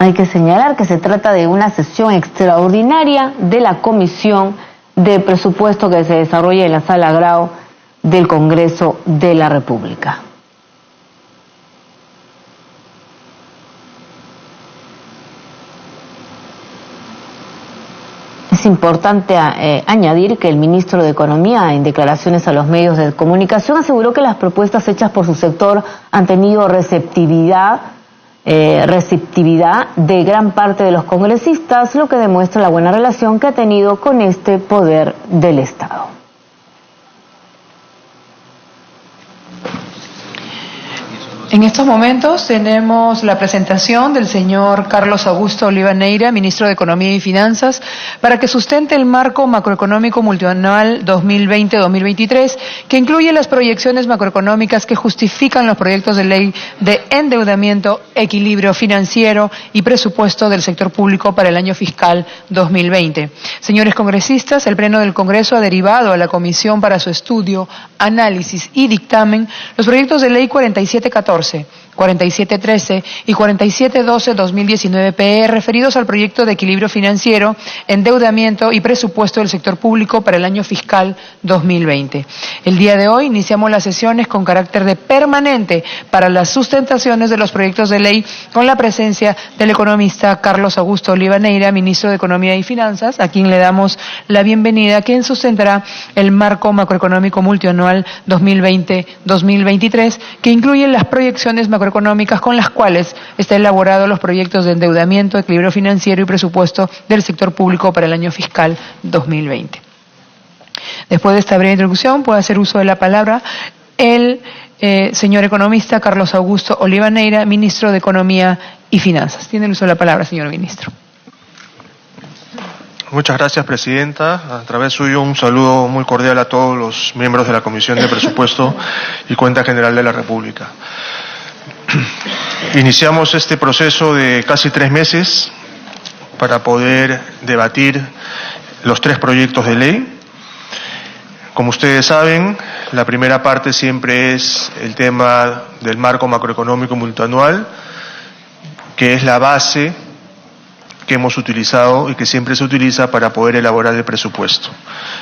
Hay que señalar que se trata de una sesión extraordinaria de la Comisión de Presupuesto que se desarrolla en la Sala Grau del Congreso de la República. Es importante añadir que el ministro de Economía, en declaraciones a los medios de comunicación, aseguró que las propuestas hechas por su sector han tenido receptividad de gran parte de los congresistas, lo que demuestra la buena relación que ha tenido con este poder del Estado. En estos momentos tenemos la presentación del señor Carlos Augusto Oliva Neyra, ministro de Economía y Finanzas, para que sustente el marco macroeconómico multianual 2020-2023, que incluye las proyecciones macroeconómicas que justifican los proyectos de ley de endeudamiento, equilibrio financiero y presupuesto del sector público para el año fiscal 2020. Señores congresistas, el Pleno del Congreso ha derivado a la Comisión para su estudio, análisis y dictamen los proyectos de ley 4714, 4713 y 4712-2019 referidos al proyecto de equilibrio financiero, endeudamiento y presupuesto del sector público para el año fiscal 2020. El día de hoy iniciamos las sesiones con carácter de permanente para las sustentaciones de los proyectos de ley con la presencia del economista Carlos Augusto Oliva Neyra, ministro de Economía y Finanzas, a quien le damos la bienvenida, quien sustentará el marco macroeconómico multianual 2020-2023, que incluye las proyecciones macroeconómicas con las cuales está elaborado los proyectos de endeudamiento, equilibrio financiero y presupuesto del sector público para el año fiscal 2020. Después de esta breve introducción, puede hacer uso de la palabra el señor economista Carlos Augusto Oliva Neyra, ministro de Economía y Finanzas. Tiene el uso de la palabra, señor ministro. Muchas gracias, presidenta. A través suyo, un saludo muy cordial a todos los miembros de la Comisión de Presupuesto y Cuenta General de la República. Iniciamos este proceso de casi 3 meses para poder debatir los 3 proyectos de ley. Como ustedes saben, la primera parte siempre es el tema del marco macroeconómico multianual, que es la base que hemos utilizado y que siempre se utiliza para poder elaborar el presupuesto.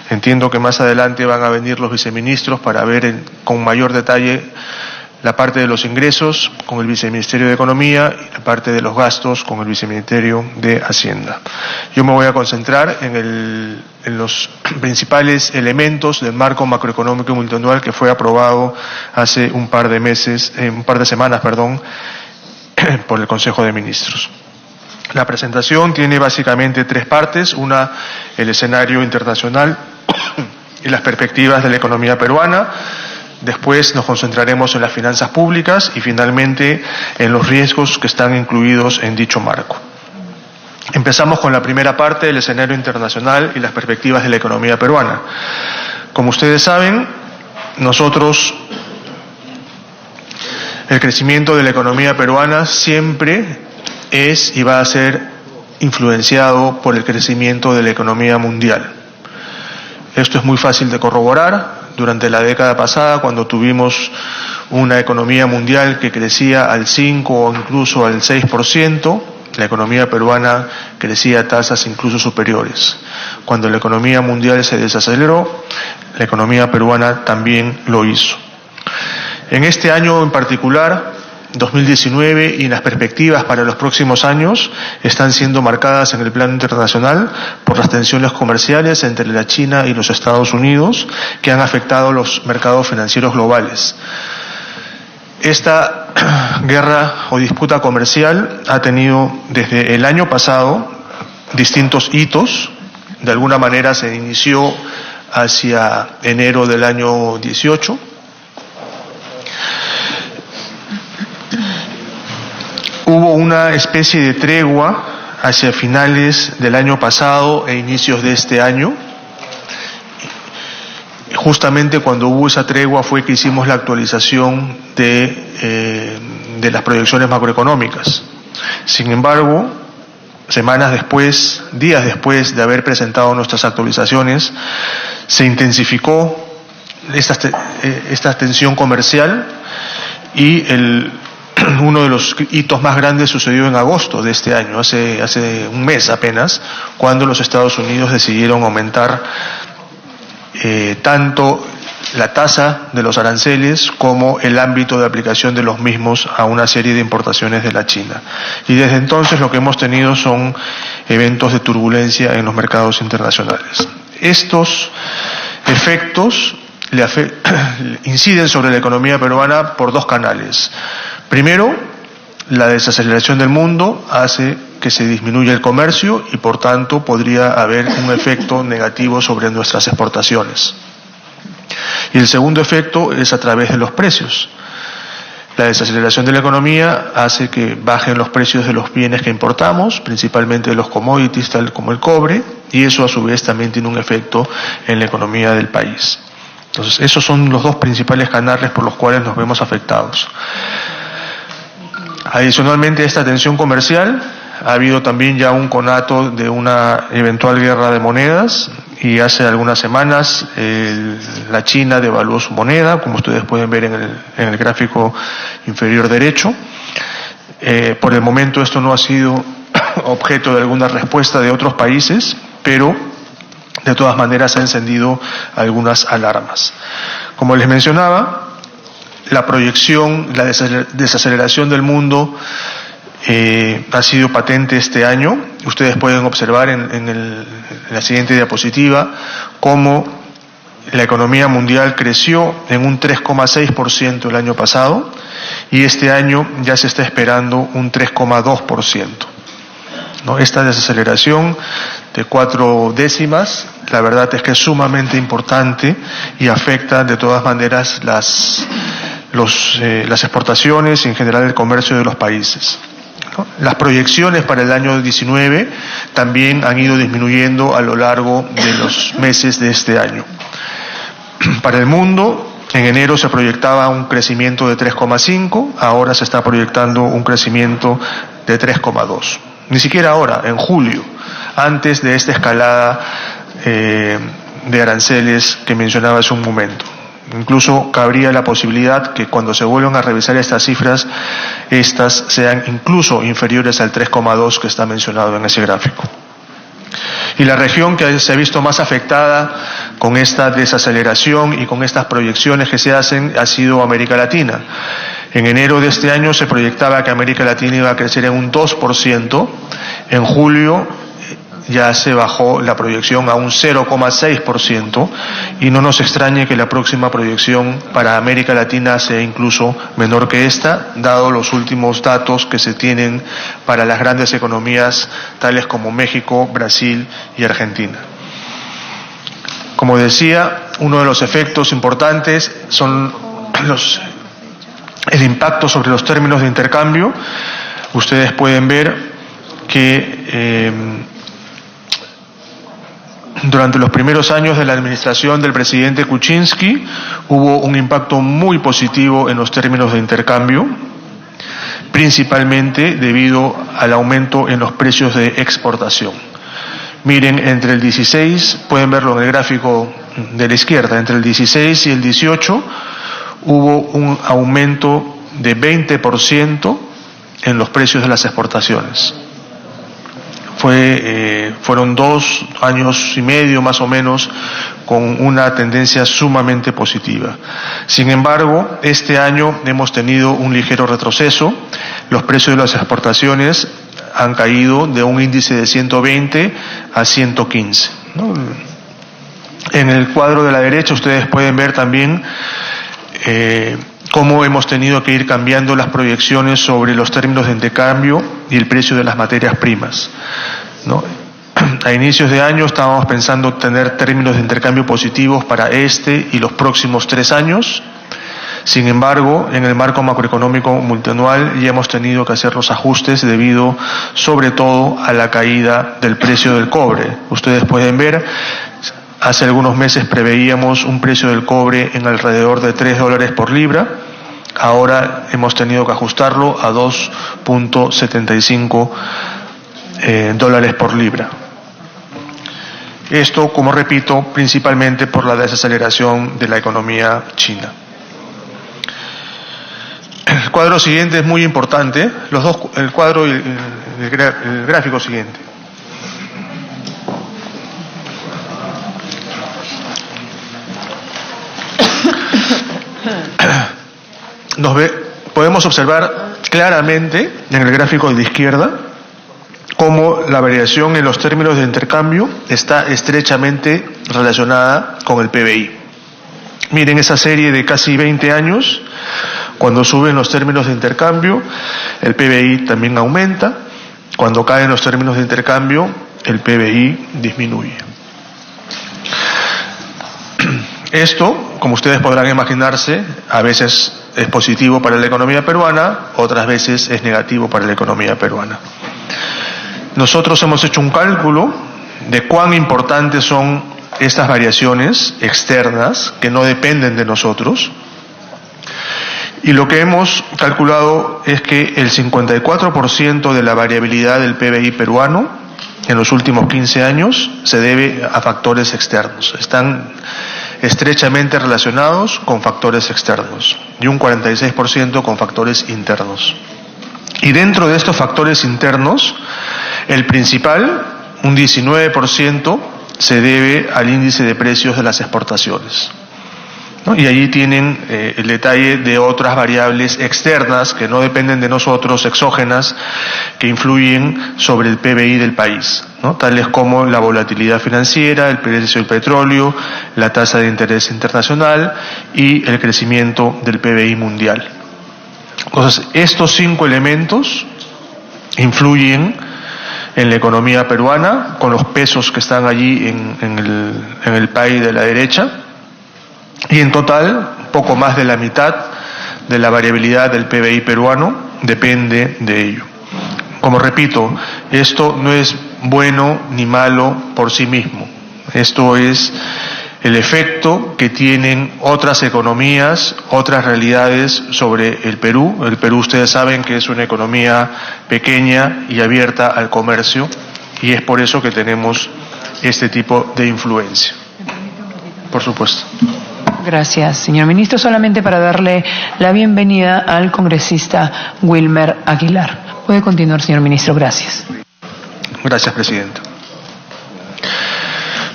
Entiendo que más adelante van a venir los viceministros para ver con mayor detalle la parte de los ingresos con el Viceministerio de Economía y la parte de los gastos con el Viceministerio de Hacienda. Yo me voy a concentrar en los principales elementos del marco macroeconómico multianual que fue aprobado hace un par de semanas, por el Consejo de Ministros. La presentación tiene básicamente 3 partes: una, el escenario internacional y las perspectivas de la economía peruana. Después nos concentraremos en las finanzas públicas y finalmente en los riesgos que están incluidos en dicho marco. Empezamos con la primera parte, el escenario internacional y las perspectivas de la economía peruana. Como ustedes saben, el crecimiento de la economía peruana siempre es y va a ser influenciado por el crecimiento de la economía mundial. Esto es muy fácil de corroborar. Durante la década pasada, cuando tuvimos una economía mundial que crecía al 5 o incluso al 6%, la economía peruana crecía a tasas incluso superiores. Cuando la economía mundial se desaceleró, la economía peruana también lo hizo. En este año en particular, 2019, y las perspectivas para los próximos años están siendo marcadas en el plano internacional por las tensiones comerciales entre la China y los Estados Unidos, que han afectado los mercados financieros globales. Esta guerra o disputa comercial ha tenido desde el año pasado distintos hitos. De alguna manera se inició hacia enero del año 18. Hubo una especie de tregua hacia finales del año pasado e inicios de este año. Justamente cuando hubo esa tregua fue que hicimos la actualización de las proyecciones macroeconómicas. Sin embargo, días después de haber presentado nuestras actualizaciones, se intensificó esta tensión comercial y uno de los hitos más grandes sucedió en agosto de este año, hace un mes apenas, cuando los Estados Unidos decidieron aumentar tanto la tasa de los aranceles como el ámbito de aplicación de los mismos a una serie de importaciones de la China. Y desde entonces lo que hemos tenido son eventos de turbulencia en los mercados internacionales. Estos efectos inciden sobre la economía peruana por dos canales. Primero, la desaceleración del mundo hace que se disminuya el comercio y por tanto podría haber un efecto negativo sobre nuestras exportaciones. Y el segundo efecto es a través de los precios. La desaceleración de la economía hace que bajen los precios de los bienes que importamos, principalmente de los commodities, tal como el cobre, y eso a su vez también tiene un efecto en la economía del país. Entonces, esos son los dos principales canales por los cuales nos vemos afectados. Adicionalmente a esta tensión comercial, ha habido también ya un conato de una eventual guerra de monedas, y hace algunas semanas la China devaluó su moneda, como ustedes pueden ver en el gráfico inferior derecho. Por el momento esto no ha sido objeto de alguna respuesta de otros países, pero de todas maneras ha encendido algunas alarmas. Como les mencionaba, la proyección, la desaceleración del mundo ha sido patente este año. Ustedes pueden observar en la siguiente diapositiva cómo la economía mundial creció en un 3,6% el año pasado y este año ya se está esperando un 3,2%. ¿No? Esta desaceleración de 4 décimas, la verdad es que es sumamente importante y afecta de todas maneras las exportaciones y en general el comercio de los países. Las proyecciones para el año 19 también han ido disminuyendo a lo largo de los meses de este año. Para el mundo, en enero se proyectaba un crecimiento de 3,5, ahora se está proyectando un crecimiento de 3,2. Ni siquiera ahora, en julio, antes de esta escalada de aranceles que mencionaba hace un momento. Incluso cabría la posibilidad que cuando se vuelvan a revisar estas cifras, estas sean incluso inferiores al 3,2 que está mencionado en ese gráfico. Y la región que se ha visto más afectada con esta desaceleración y con estas proyecciones que se hacen ha sido América Latina. En enero de este año se proyectaba que América Latina iba a crecer en un 2%, en julio ya se bajó la proyección a un 0,6% y no nos extrañe que la próxima proyección para América Latina sea incluso menor que esta, dado los últimos datos que se tienen para las grandes economías tales como México, Brasil y Argentina. Como decía, uno de los efectos importantes son el impacto sobre los términos de intercambio. Ustedes pueden ver que durante los primeros años de la administración del presidente Kuczynski hubo un impacto muy positivo en los términos de intercambio, principalmente debido al aumento en los precios de exportación. Miren, entre el 16, pueden verlo en el gráfico de la izquierda, entre el 16 y el 18 hubo un aumento de 20% en los precios de las exportaciones. Fueron 2 años y medio más o menos con una tendencia sumamente positiva. Sin embargo, este año hemos tenido un ligero retroceso. Los precios de las exportaciones han caído de un índice de 120 a 115. ¿No? En el cuadro de la derecha ustedes pueden ver también cómo hemos tenido que ir cambiando las proyecciones sobre los términos de intercambio y el precio de las materias primas, ¿no? A inicios de año estábamos pensando tener términos de intercambio positivos para este y los próximos 3 años. Sin embargo, en el marco macroeconómico multianual ya hemos tenido que hacer los ajustes debido sobre todo a la caída del precio del cobre. Ustedes pueden ver, hace algunos meses preveíamos un precio del cobre en alrededor de $3 por libra. Ahora hemos tenido que ajustarlo a 2.75 dólares por libra. Esto, como repito, principalmente por la desaceleración de la economía china. El cuadro siguiente es muy importante, el cuadro y el gráfico siguiente. Podemos observar claramente en el gráfico de la izquierda cómo la variación en los términos de intercambio está estrechamente relacionada con el PBI. Miren esa serie de casi 20 años, cuando suben los términos de intercambio, el PBI también aumenta, cuando caen los términos de intercambio, el PBI disminuye. Esto, como ustedes podrán imaginarse, a veces es positivo para la economía peruana, otras veces es negativo para la economía peruana. Nosotros hemos hecho un cálculo de cuán importantes son estas variaciones externas que no dependen de nosotros, y lo que hemos calculado es que el 54% de la variabilidad del PBI peruano en los últimos 15 años se debe a factores externos. Están estrechamente relacionados con factores externos y un 46% con factores internos. Y dentro de estos factores internos, el principal, un 19%, se debe al índice de precios de las exportaciones, ¿no? Y allí tienen el detalle de otras variables externas que no dependen de nosotros, exógenas, que influyen sobre el PBI del país, ¿no? Tales como la volatilidad financiera, el precio del petróleo, la tasa de interés internacional y el crecimiento del PBI mundial. Entonces, estos 5 elementos influyen en la economía peruana, con los pesos que están allí en el país de la derecha, y en total, poco más de la mitad de la variabilidad del PBI peruano depende de ello. Como repito, esto no es bueno ni malo por sí mismo. Esto es el efecto que tienen otras economías, otras realidades sobre el Perú. El Perú, ustedes saben que es una economía pequeña y abierta al comercio, y es por eso que tenemos este tipo de influencia. Por supuesto. Gracias, señor ministro. Solamente para darle la bienvenida al congresista Wilmer Aguilar. Puede continuar, señor ministro. Gracias. Gracias, presidenta.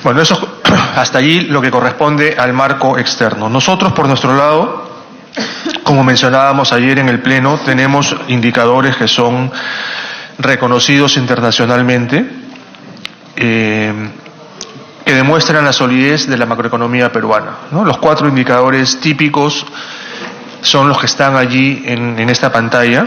Bueno, eso hasta allí lo que corresponde al marco externo. Nosotros, por nuestro lado, como mencionábamos ayer en el Pleno, tenemos indicadores que son reconocidos internacionalmente, que demuestran la solidez de la macroeconomía peruana, ¿no? Los 4 indicadores típicos son los que están allí en esta pantalla.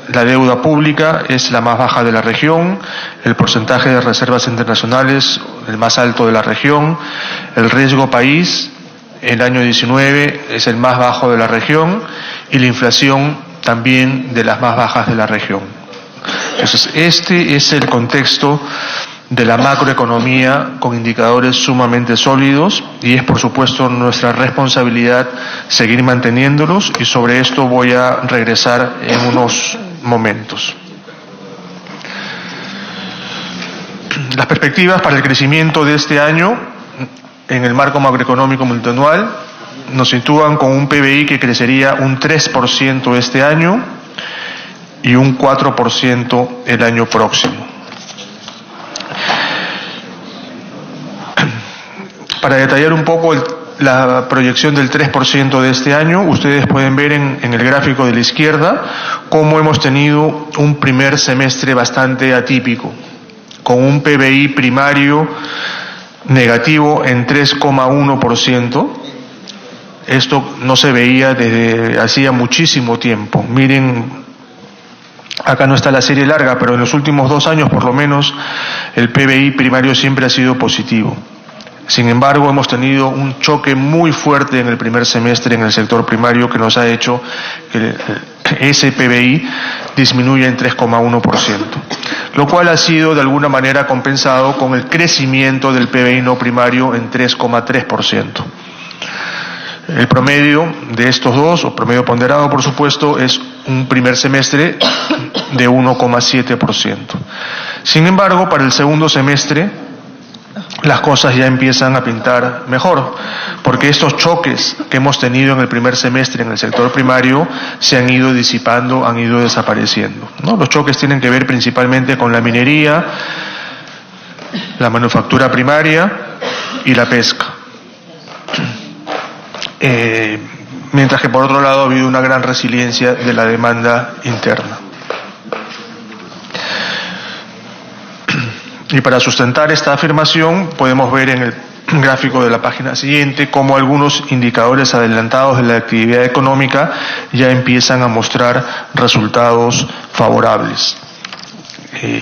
La deuda pública es la más baja de la región, el porcentaje de reservas internacionales el más alto de la región, el riesgo país el año 19 es el más bajo de la región y la inflación también de las más bajas de la región. Entonces, este es el contexto de la macroeconomía con indicadores sumamente sólidos, y es por supuesto nuestra responsabilidad seguir manteniéndolos, y sobre esto voy a regresar en unos momentos. Las perspectivas para el crecimiento de este año en el marco macroeconómico multianual nos sitúan con un PBI que crecería un 3% este año y un 4% el año próximo. Para detallar un poco la proyección del 3% de este año, ustedes pueden ver en el gráfico de la izquierda cómo hemos tenido un primer semestre bastante atípico, con un PBI primario negativo en 3,1%. Esto no se veía desde hacía muchísimo tiempo. Miren, acá no está la serie larga, pero en los últimos 2 años por lo menos el PBI primario siempre ha sido positivo. Sin embargo, hemos tenido un choque muy fuerte en el primer semestre en el sector primario que nos ha hecho que ese PBI disminuya en 3,1%, lo cual ha sido de alguna manera compensado con el crecimiento del PBI no primario en 3,3%. El promedio de estos dos, o promedio ponderado por supuesto, es un primer semestre de 1,7%. Sin embargo, para el segundo semestre las cosas ya empiezan a pintar mejor, porque estos choques que hemos tenido en el primer semestre en el sector primario se han ido disipando, han ido desapareciendo, ¿no? Los choques tienen que ver principalmente con la minería, la manufactura primaria y la pesca. Mientras que por otro lado ha habido una gran resiliencia de la demanda interna. Y para sustentar esta afirmación podemos ver en el gráfico de la página siguiente cómo algunos indicadores adelantados de la actividad económica ya empiezan a mostrar resultados favorables.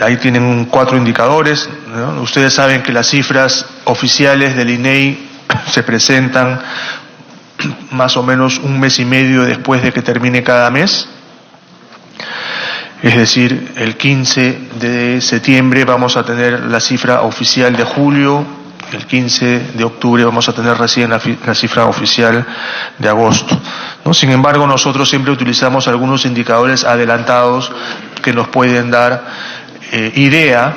Ahí tienen 4 indicadores, ¿no? Ustedes saben que las cifras oficiales del INEI se presentan más o menos un mes y medio después de que termine cada mes. Es decir, el 15 de septiembre vamos a tener la cifra oficial de julio, el 15 de octubre vamos a tener recién la cifra oficial de agosto, ¿no? Sin embargo, nosotros siempre utilizamos algunos indicadores adelantados que nos pueden dar idea,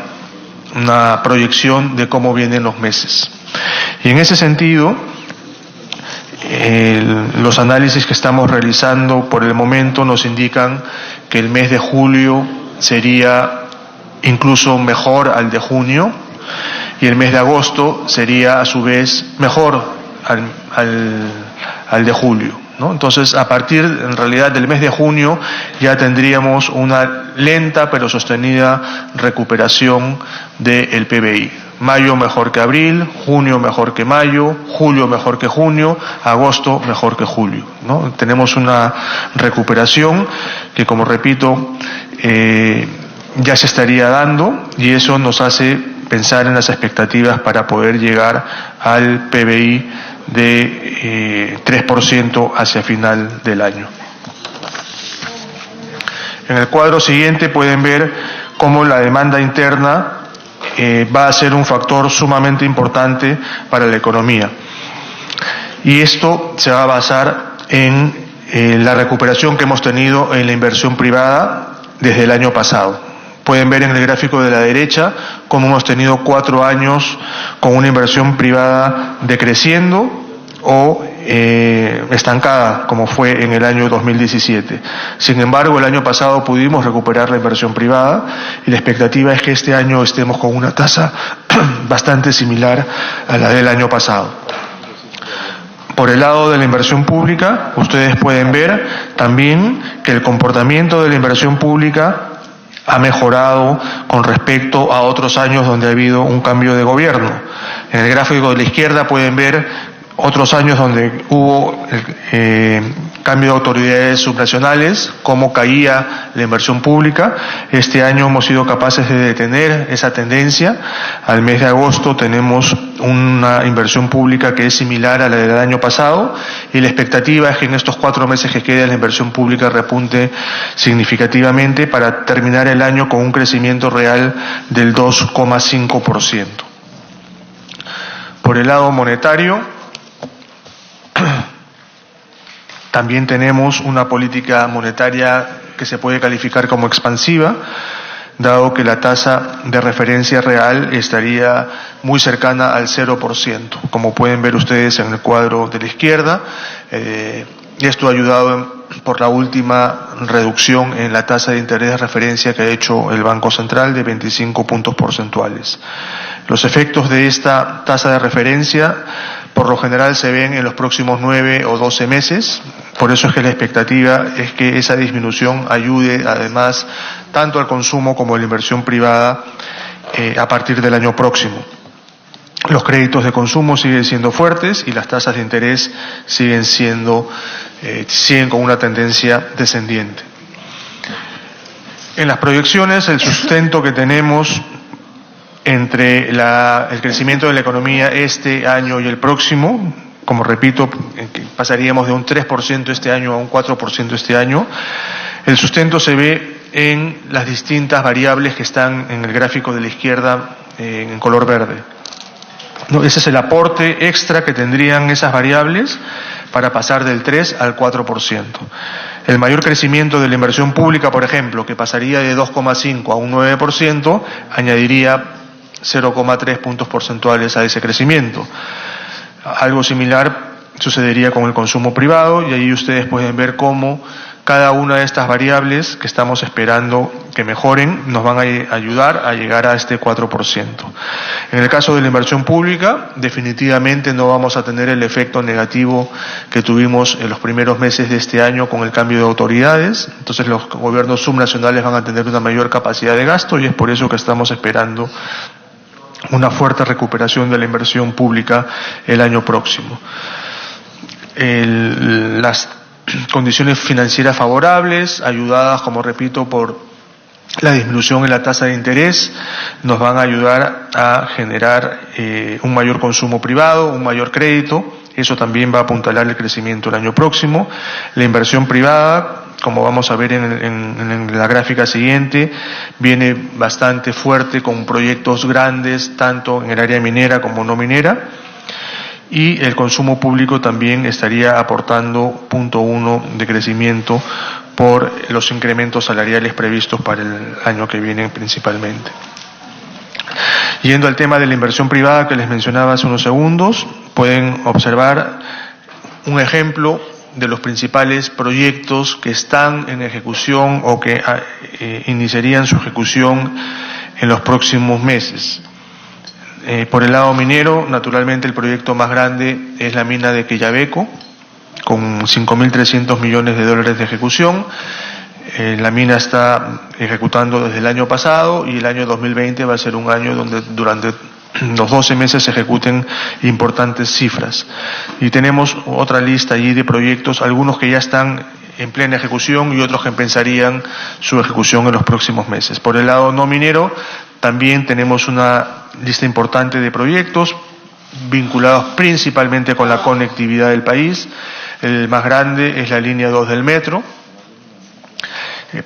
una proyección de cómo vienen los meses. Y en ese sentido, los análisis que estamos realizando por el momento nos indican que el mes de julio sería incluso mejor al de junio y el mes de agosto sería a su vez mejor al de julio, ¿no? Entonces, a partir en realidad del mes de junio ya tendríamos una lenta pero sostenida recuperación del PBI. Mayo mejor que abril, junio mejor que mayo, julio mejor que junio, agosto mejor que julio, ¿no? Tenemos una recuperación que, como repito, ya se estaría dando, y eso nos hace pensar en las expectativas para poder llegar al PBI de 3% hacia final del año. En el cuadro siguiente pueden ver cómo la demanda interna va a ser un factor sumamente importante para la economía. Y esto se va a basar en la recuperación que hemos tenido en la inversión privada desde el año pasado. Pueden ver en el gráfico de la derecha cómo hemos tenido 4 años con una inversión privada decreciendo o estancada, como fue en el año 2017. Sin embargo, el año pasado pudimos recuperar la inversión privada y la expectativa es que este año estemos con una tasa bastante similar a la del año pasado. Por el lado de la inversión pública, ustedes pueden ver también que el comportamiento de la inversión pública ha mejorado con respecto a otros años donde ha habido un cambio de gobierno. En el gráfico de la izquierda pueden ver otros años donde hubo cambio de autoridades subnacionales, cómo caía la inversión pública. Este año hemos sido capaces de detener esa tendencia. Al mes de agosto tenemos una inversión pública que es similar a la del año pasado y la expectativa es que en estos 4 meses que quedan la inversión pública repunte significativamente para terminar el año con un crecimiento real del 2,5%. Por el lado monetario, también tenemos una política monetaria que se puede calificar como expansiva, dado que la tasa de referencia real estaría muy cercana al 0%, como pueden ver ustedes en el cuadro de la izquierda. Y esto ha ayudado por la última reducción en la tasa de interés de referencia que ha hecho el Banco Central de 25 puntos porcentuales. Los efectos de esta tasa de referencia por lo general se ven en los próximos 9 o 12 meses, por eso es que la expectativa es que esa disminución ayude además tanto al consumo como a la inversión privada a partir del año próximo. Los créditos de consumo siguen siendo fuertes y las tasas de interés siguen con una tendencia descendiente. En las proyecciones, el sustento que tenemos entre el crecimiento de la economía este año y el próximo, como repito, pasaríamos de un 3% este año a un 4% este año. El sustento se ve en las distintas variables que están en el gráfico de la izquierda en color verde. Ese es el aporte extra que tendrían esas variables para pasar del 3 al 4%. El mayor crecimiento de la inversión pública, por ejemplo, que pasaría de 2,5 a un 9%, añadiría 0,3 puntos porcentuales a ese crecimiento. Algo similar sucedería con el consumo privado, y ahí ustedes pueden ver cómo cada una de estas variables que estamos esperando que mejoren nos van a ayudar a llegar a este 4%. En el caso de la inversión pública, definitivamente no vamos a tener el efecto negativo que tuvimos en los primeros meses de este año con el cambio de autoridades. Entonces los gobiernos subnacionales van a tener una mayor capacidad de gasto, y es por eso que estamos esperando una fuerte recuperación de la inversión pública el año próximo. Las condiciones financieras favorables, ayudadas, como repito, por la disminución en la tasa de interés, nos van a ayudar a generar un mayor consumo privado, un mayor crédito. Eso también va a apuntalar el crecimiento el año próximo. La inversión privada, como vamos a ver en la gráfica siguiente, viene bastante fuerte con proyectos grandes, tanto en el área minera como no minera. Y el consumo público también estaría aportando 0,1 de crecimiento por los incrementos salariales previstos para el año que viene principalmente. Yendo al tema de la inversión privada que les mencionaba hace unos segundos, pueden observar un ejemplo de los principales proyectos que están en ejecución o que iniciarían su ejecución en los próximos meses. Por el lado minero, naturalmente el proyecto más grande es la mina de Quellaveco, con 5.300 millones de dólares de ejecución. La mina está ejecutando desde el año pasado, y el año 2020 va a ser un año donde durante los 12 meses se ejecuten importantes cifras. Y tenemos otra lista allí de proyectos, algunos que ya están en plena ejecución y otros que empezarían su ejecución en los próximos meses. Por el lado no minero, también tenemos una lista importante de proyectos vinculados principalmente con la conectividad del país. El más grande es la línea 2 del metro,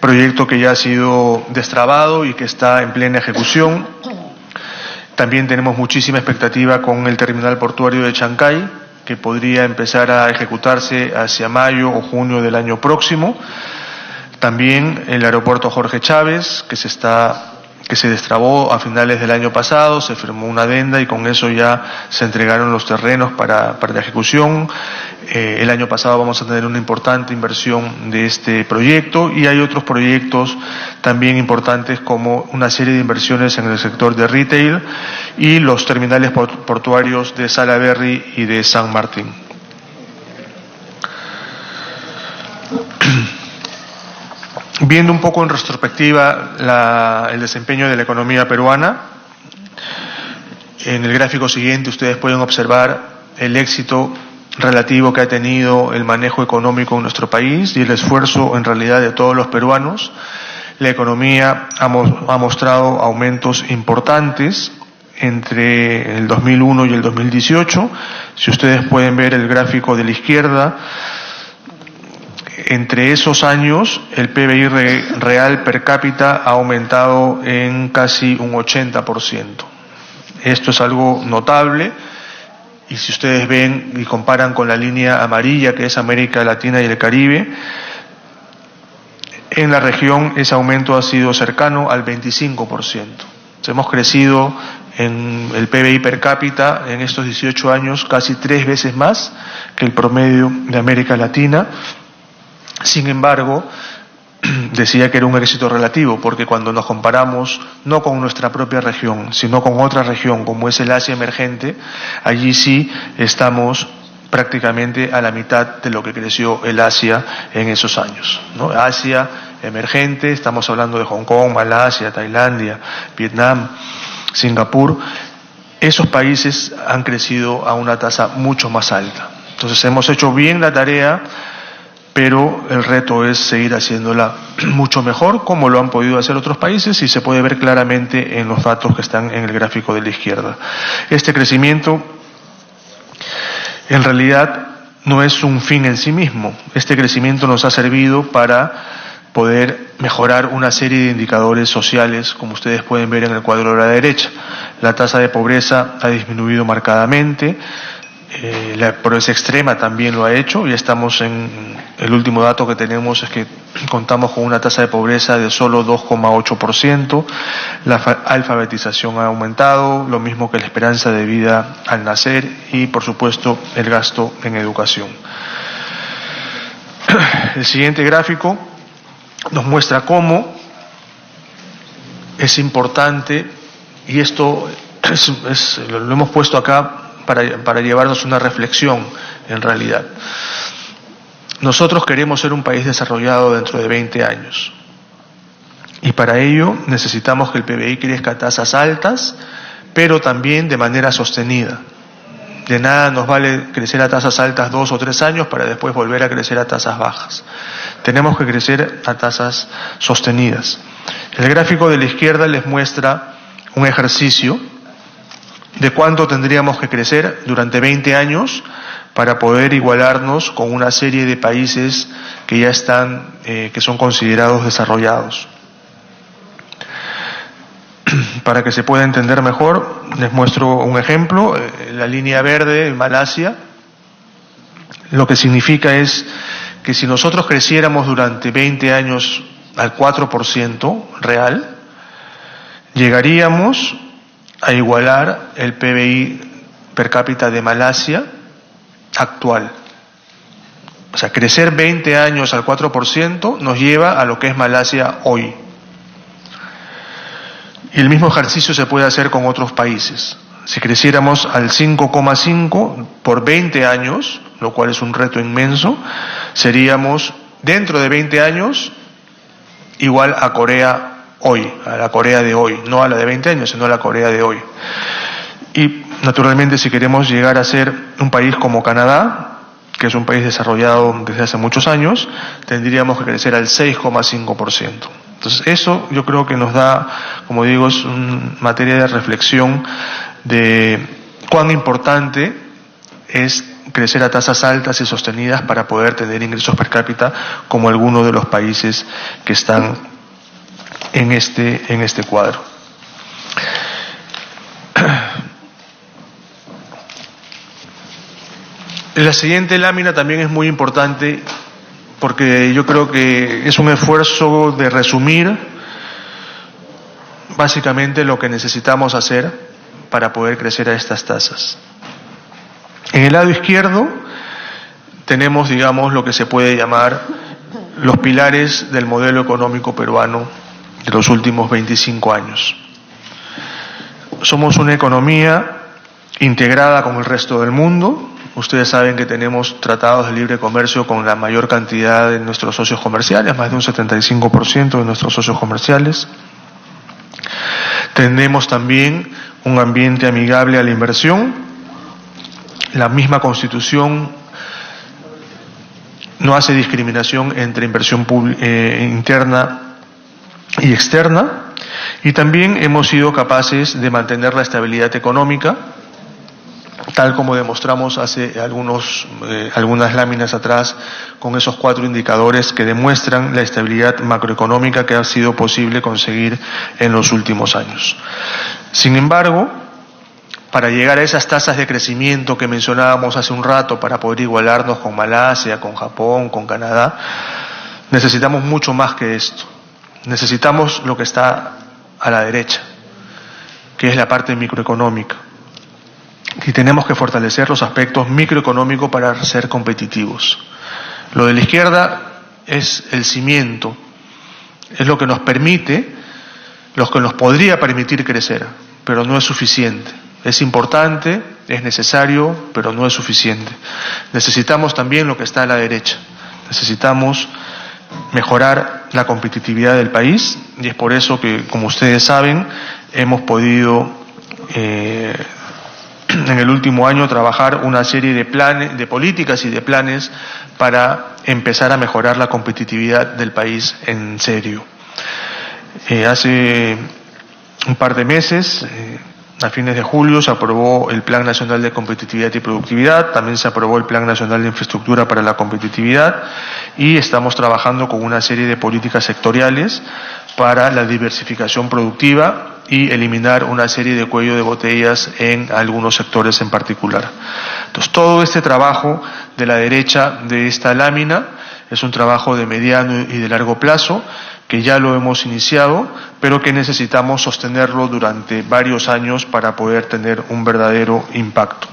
proyecto que ya ha sido destrabado y que está en plena ejecución. También tenemos muchísima expectativa con el terminal portuario de Chancay, que podría empezar a ejecutarse hacia mayo o junio del año próximo. También el aeropuerto Jorge Chávez, que se destrabó a finales del año pasado, se firmó una adenda y con eso ya se entregaron los terrenos para la ejecución. El año pasado vamos a tener una importante inversión de este proyecto, y hay otros proyectos también importantes como una serie de inversiones en el sector de retail y los terminales portuarios de Salaberry y de San Martín. Viendo un poco en retrospectiva el desempeño de la economía peruana, en el gráfico siguiente ustedes pueden observar el éxito relativo que ha tenido el manejo económico en nuestro país y el esfuerzo en realidad de todos los peruanos. La economía ha mostrado aumentos importantes entre el 2001 y el 2018. Si ustedes pueden ver el gráfico de la izquierda, entre esos años el PBI real per cápita ha aumentado en casi un 80%. Esto es algo notable, y si ustedes ven y comparan con la línea amarilla, que es América Latina y el Caribe, en la región ese aumento ha sido cercano al 25%. Hemos crecido en el PBI per cápita en estos 18 años casi 3 veces más que el promedio de América Latina. Sin embargo, decía que era un éxito relativo, porque cuando nos comparamos no con nuestra propia región, sino con otra región como es el Asia emergente, allí sí estamos prácticamente a la mitad de lo que creció el Asia en esos años, ¿no? Asia emergente, estamos hablando de Hong Kong, Malasia, Tailandia, Vietnam, Singapur. Esos países han crecido a una tasa mucho más alta. Entonces hemos hecho bien la tarea, pero el reto es seguir haciéndola mucho mejor, como lo han podido hacer otros países, y se puede ver claramente en los datos que están en el gráfico de la izquierda. Este crecimiento en realidad no es un fin en sí mismo. Este crecimiento nos ha servido para poder mejorar una serie de indicadores sociales, como ustedes pueden ver en el cuadro de la derecha. La tasa de pobreza ha disminuido marcadamente, La pobreza extrema también lo ha hecho, y estamos el último dato que tenemos es que contamos con una tasa de pobreza de solo 2,8%, la alfabetización ha aumentado, lo mismo que la esperanza de vida al nacer y, por supuesto, el gasto en educación. El siguiente gráfico nos muestra cómo es importante, y esto lo hemos puesto acá para llevarnos una reflexión en realidad. Nosotros queremos ser un país desarrollado dentro de 20 años. Y para ello necesitamos que el PBI crezca a tasas altas, pero también de manera sostenida. De nada nos vale crecer a tasas altas 2 o 3 años para después volver a crecer a tasas bajas. Tenemos que crecer a tasas sostenidas. El gráfico de la izquierda les muestra un ejercicio de cuánto tendríamos que crecer durante 20 años para poder igualarnos con una serie de países que ya están, que son considerados desarrollados. Para que se pueda entender mejor, les muestro un ejemplo. La línea verde en Malasia, lo que significa es que si nosotros creciéramos durante 20 años al 4% real, llegaríamos a igualar el PBI per cápita de Malasia actual. O sea, crecer 20 años al 4% nos lleva a lo que es Malasia hoy. Y el mismo ejercicio se puede hacer con otros países. Si creciéramos al 5,5 por 20 años, lo cual es un reto inmenso, seríamos dentro de 20 años igual a Corea hoy, a la Corea de hoy, no a la de 20 años, sino a la Corea de hoy. Y naturalmente, si queremos llegar a ser un país como Canadá, que es un país desarrollado desde hace muchos años, tendríamos que crecer al 6,5%. Entonces, eso yo creo que nos da, como digo, es una materia de reflexión de cuán importante es crecer a tasas altas y sostenidas para poder tener ingresos per cápita como algunos de los países que están en este cuadro. La siguiente lámina también es muy importante porque yo creo que es un esfuerzo de resumir básicamente lo que necesitamos hacer para poder crecer a estas tasas. En el lado izquierdo tenemos, digamos, lo que se puede llamar los pilares del modelo económico peruano de los últimos 25 años. Somos una economía integrada con el resto del mundo. Ustedes saben que tenemos tratados de libre comercio con la mayor cantidad de nuestros socios comerciales, más de un 75% de nuestros socios comerciales. Tenemos también un ambiente amigable a la inversión. La misma Constitución no hace discriminación entre inversión interna y externa. Y también hemos sido capaces de mantener la estabilidad económica, tal como demostramos hace algunas láminas atrás con esos 4 indicadores que demuestran la estabilidad macroeconómica que ha sido posible conseguir en los últimos años. Sin embargo, para llegar a esas tasas de crecimiento que mencionábamos hace un rato, para poder igualarnos con Malasia, con Japón, con Canadá, necesitamos mucho más que esto. Necesitamos lo que está a la derecha, que es la parte microeconómica. Y tenemos que fortalecer los aspectos microeconómicos para ser competitivos. Lo de la izquierda es el cimiento, es lo que nos permite, lo que nos podría permitir crecer, pero no es suficiente. Es importante, es necesario, pero no es suficiente. Necesitamos también lo que está a la derecha. Necesitamos mejorar la competitividad del país, y es por eso que, como ustedes saben, hemos podido en el último año trabajar una serie de planes, de políticas y de planes para empezar a mejorar la competitividad del país en serio. Hace un par de meses, a fines de julio, se aprobó el Plan Nacional de Competitividad y Productividad, también se aprobó el Plan Nacional de Infraestructura para la Competitividad, y estamos trabajando con una serie de políticas sectoriales para la diversificación productiva y eliminar una serie de cuello de botellas en algunos sectores en particular. Entonces, todo este trabajo de la derecha de esta lámina es un trabajo de mediano y de largo plazo, que ya lo hemos iniciado, pero que necesitamos sostenerlo durante varios años para poder tener un verdadero impacto.